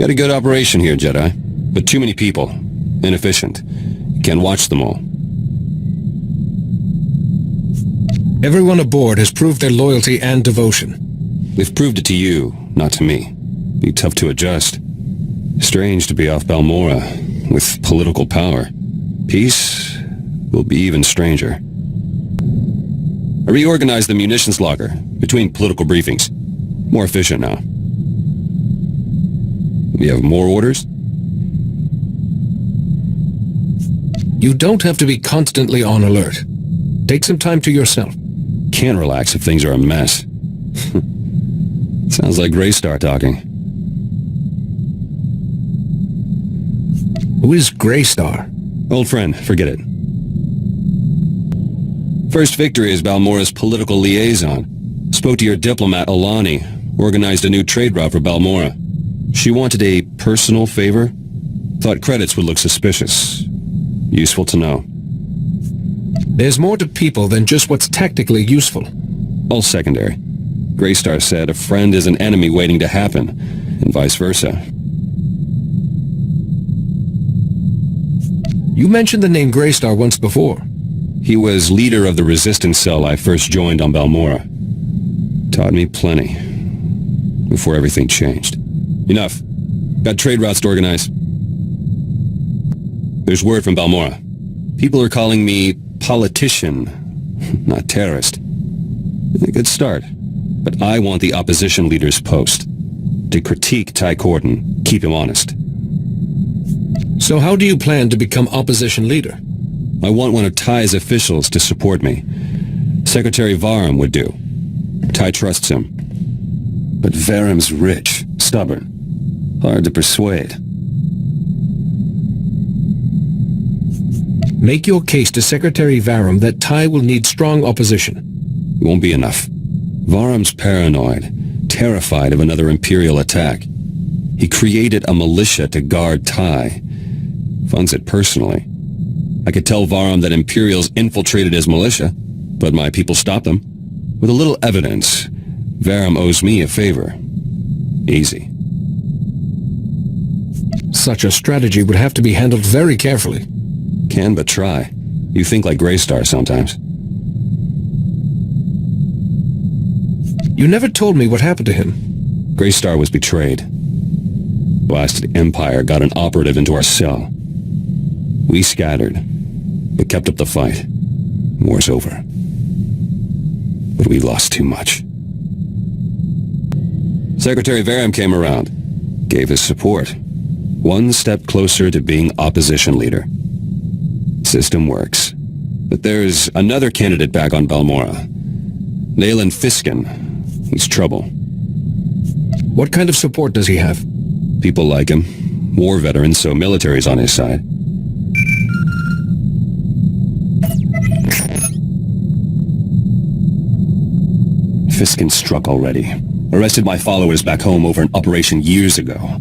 Got a good operation here, Jedi. But too many people. Inefficient. Can't watch them all. Everyone aboard has proved their loyalty and devotion. They've proved it to you, not to me. Be tough to adjust. Strange to be off Balmorra, with political power. Peace will be even stranger. I reorganized the munitions locker between political briefings. More efficient now. You have more orders? You don't have to be constantly on alert. Take some time to yourself. Can't relax if things are a mess. Sounds like Greystar talking. Who is Greystar? Old friend, forget it. First victory as Balmorra's political liaison. Spoke to your diplomat, Alani. Organized a new trade route for Balmorra. She wanted a personal favor. Thought credits would look suspicious. Useful to know. There's more to people than just what's tactically useful. All secondary. Greystar said a friend is an enemy waiting to happen, and vice versa. You mentioned the name Greystar once before. He was leader of the resistance cell I first joined on Balmorra. Taught me plenty. Before everything changed. Enough. Got trade routes to organize. There's word from Balmorra. People are calling me politician, not terrorist. A good start. But I want the opposition leader's post. To critique Ty Corden, keep him honest. So how do you plan to become opposition leader? I want one of Ty's officials to support me. Secretary Varem would do. Ty trusts him. But Varem's rich, stubborn. Hard to persuade. Make your case to Secretary Varem that Ty will need strong opposition. Won't be enough. Varem's paranoid, terrified of another Imperial attack. He created a militia to guard Ty. Funds it personally. I could tell Varem that Imperials infiltrated his militia, but my people stopped them. With a little evidence, Varem owes me a favor. Easy. Such a strategy would have to be handled very carefully. Can but try. You think like Greystar sometimes. You never told me what happened to him. Greystar was betrayed. Blasted Empire got an operative into our cell. We scattered, but kept up the fight. War's over. But we lost too much. Secretary Varem came around. Gave his support. One step closer to being opposition leader. System works. But there's another candidate back on Balmorra. Nayland Fiskin. He's trouble. What kind of support does he have? People like him. War veterans, so military's on his side. Fiskin struck already. Arrested my followers back home over an operation years ago.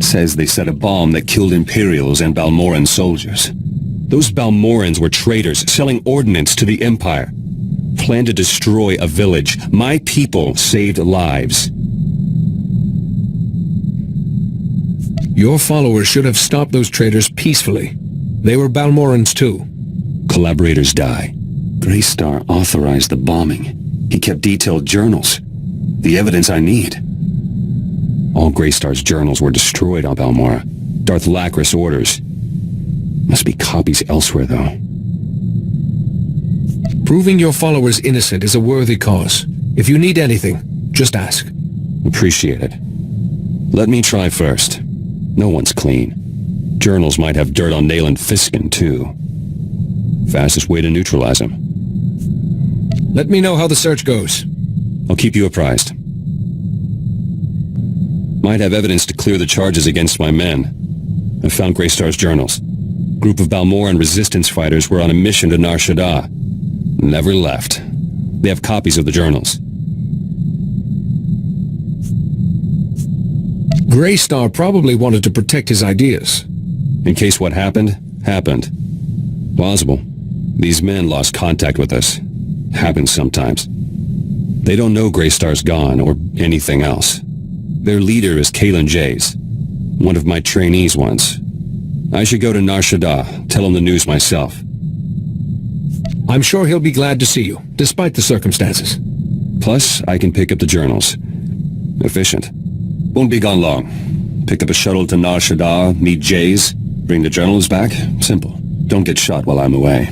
Says they set a bomb that killed Imperials and Balmorran soldiers. Those Balmorrans were traitors, selling ordnance to the Empire. Planned to destroy a village. My people saved lives. Your followers should have stopped those traitors peacefully. They were Balmorrans too. Collaborators die. Greystar authorized the bombing. He kept detailed journals. The evidence I need. All Greystar's journals were destroyed on Balmorra. Darth Lacris orders. Must be copies elsewhere, though. Proving your followers innocent is a worthy cause. If you need anything, just ask. Appreciate it. Let me try first. No one's clean. Journals might have dirt on Nayland Fiskin, too. Fastest way to neutralize him. Let me know how the search goes. I'll keep you apprised. Might have evidence to clear the charges against my men. I found Greystar's journals. Group of Balmorran resistance fighters were on a mission to Nar Shaddaa. Never left. They have copies of the journals. Greystar probably wanted to protect his ideas. In case what happened, happened. Plausible. These men lost contact with us. Happens sometimes. They don't know Greystar's gone, or anything else. Their leader is Kalen Jays. One of my trainees once. I should go to Nar Shaddaa, tell him the news myself. I'm sure he'll be glad to see you, despite the circumstances. Plus, I can pick up the journals. Efficient. Won't be gone long. Pick up a shuttle to Nar Shaddaa, meet Jays, bring the journals back. Simple. Don't get shot while I'm away.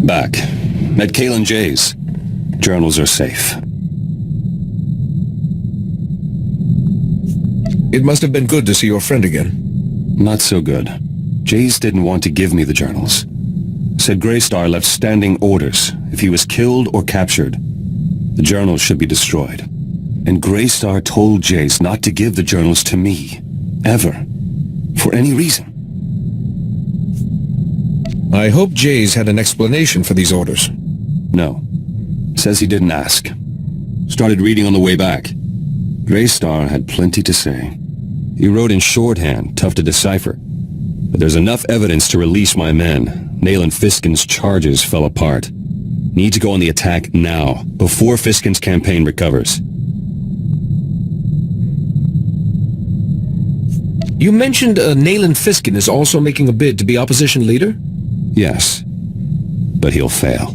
Back. Met Kalen Jays. Journals are safe. It must have been good to see your friend again. Not so good. Jays didn't want to give me the journals. Said Greystar left standing orders. If he was killed or captured, the journals should be destroyed. And Greystar told Jays not to give the journals to me. Ever. For any reason. I hope Jays had an explanation for these orders. No. Says he didn't ask. Started reading on the way back. Greystar had plenty to say. He wrote in shorthand, tough to decipher. But there's enough evidence to release my men. Nayland Fiskin's charges fell apart. Need to go on the attack now, before Fiskin's campaign recovers. You mentioned Nayland Fiskin is also making a bid to be opposition leader? Yes. But he'll fail.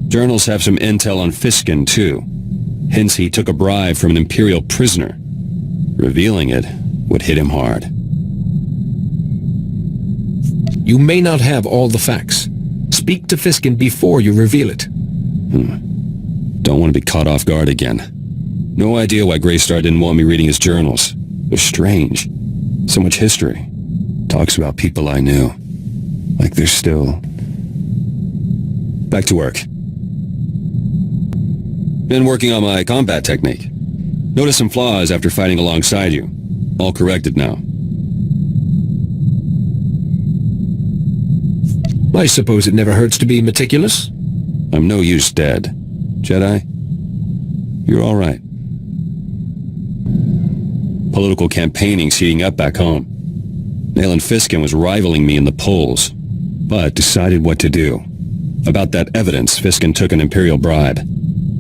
Journals have some intel on Fiskin, too. Hence he took a bribe from an Imperial prisoner. Revealing it would hit him hard. You may not have all the facts. Speak to Fiskin before you reveal it. Don't want to be caught off guard again. No idea why Greystar didn't want me reading his journals. They're strange. So much history. Talks about people I knew. Like they're still... Back to work. Been working on my combat technique. Noticed some flaws after fighting alongside you. All corrected now. I suppose it never hurts to be meticulous? I'm no use dead. Jedi, you're all right. Political campaigning's heating up back home. Nayland Fiskin was rivaling me in the polls, but decided what to do. About that evidence, Fiskin took an Imperial bribe.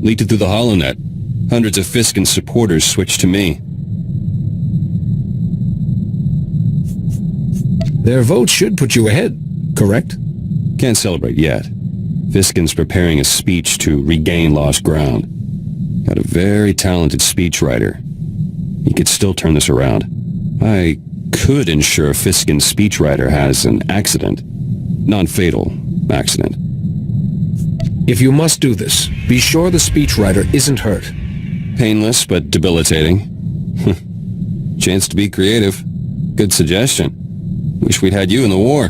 Leaked it through the HoloNet. Hundreds of Fiskin supporters switched to me. Their vote should put you ahead, correct? Can't celebrate yet. Fiskin's preparing a speech to regain lost ground. Got a very talented speechwriter. He could still turn this around. I could ensure Fiskin's speechwriter has an accident. Non-fatal accident. If you must do this, be sure the speechwriter isn't hurt. Painless but debilitating. Chance to be creative. Good suggestion. Wish we'd had you in the war.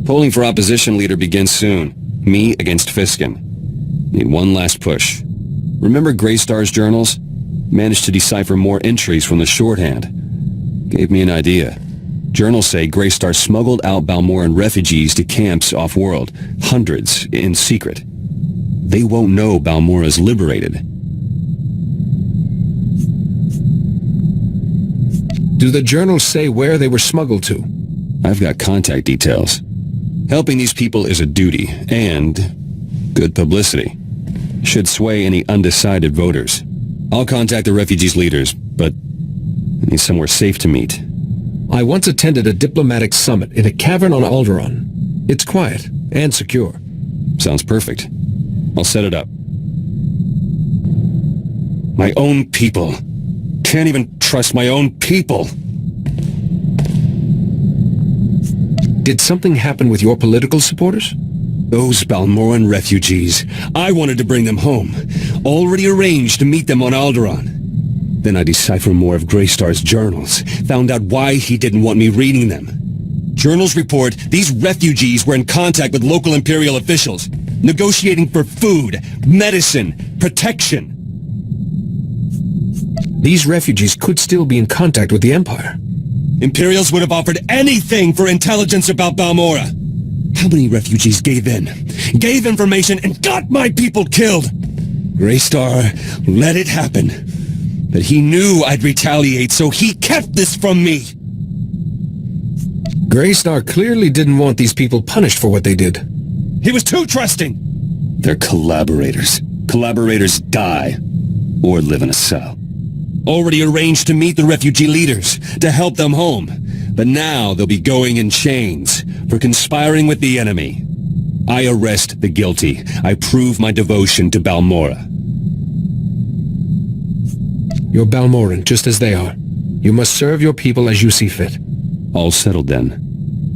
Polling for opposition leader begins soon. Me against Fiskin. Need one last push. Remember Greystar's journals? Managed to decipher more entries from the shorthand. Gave me an idea. Journals say Greystar smuggled out Balmorran refugees to camps off-world. Hundreds, in secret. They won't know Balmorra's liberated. Do the journals say where they were smuggled to? I've got contact details. Helping these people is a duty, and good publicity. Should sway any undecided voters. I'll contact the refugees' leaders, but I need somewhere safe to meet. I once attended a diplomatic summit in a cavern on Alderaan. It's quiet and secure. Sounds perfect. I'll set it up. My own people. Can't even trust my own people. Did something happen with your political supporters? Those Balmorran refugees. I wanted to bring them home. Already arranged to meet them on Alderaan. Then I deciphered more of Greystar's journals. Found out why he didn't want me reading them. Journals report these refugees were in contact with local Imperial officials, negotiating for food, medicine, protection. These refugees could still be in contact with the Empire. Imperials would have offered anything for intelligence about Balmorra. How many refugees gave in? Gave information and got my people killed? Greystar let it happen. But he knew I'd retaliate, so he kept this from me. Greystar clearly didn't want these people punished for what they did. He was too trusting! They're collaborators. Collaborators die, or live in a cell. Already arranged to meet the refugee leaders, to help them home. But now they'll be going in chains for conspiring with the enemy. I arrest the guilty. I prove my devotion to Balmorra. You're Balmorran, just as they are. You must serve your people as you see fit. All settled then.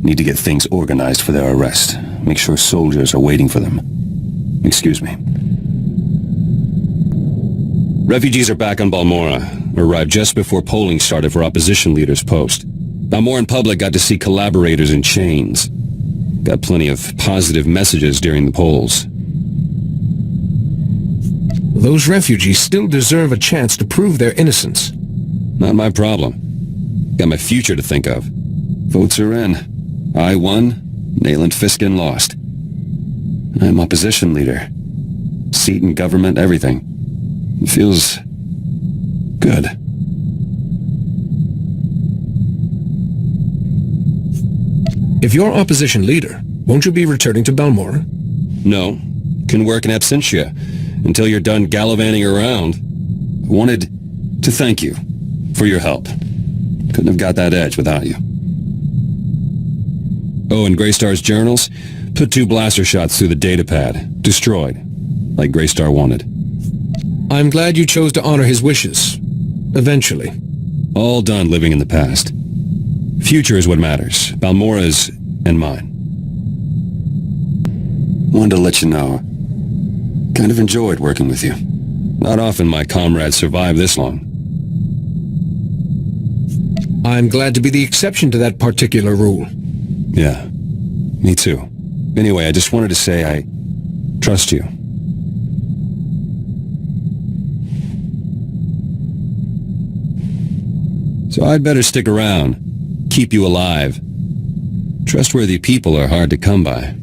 Need to get things organized for their arrest. Make sure soldiers are waiting for them. Excuse me. Refugees are back on Balmorra. Arrived just before polling started for opposition leader's post. Balmorran public got to see collaborators in chains. Got plenty of positive messages during the polls. Those refugees still deserve a chance to prove their innocence. Not my problem. Got my future to think of. Votes are in. I won, Nayland Fiskin lost. I'm opposition leader. Seat in government, everything. It feels good. If you're opposition leader, won't you be returning to Balmorra? No. Can work in absentia until you're done gallivanting around. I wanted to thank you for your help. Couldn't have got that edge without you. Oh, and Greystar's journals? Put 2 blaster shots through the datapad. Destroyed. Like Greystar wanted. I'm glad you chose to honor his wishes. Eventually. All done living in the past. Future is what matters. Balmorra's and mine. Wanted to let you know. Kind of enjoyed working with you. Not often my comrades survive this long. I'm glad to be the exception to that particular rule. Yeah, me too. Anyway, I just wanted to say I trust you. So I'd better stick around. Keep you alive. Trustworthy people are hard to come by.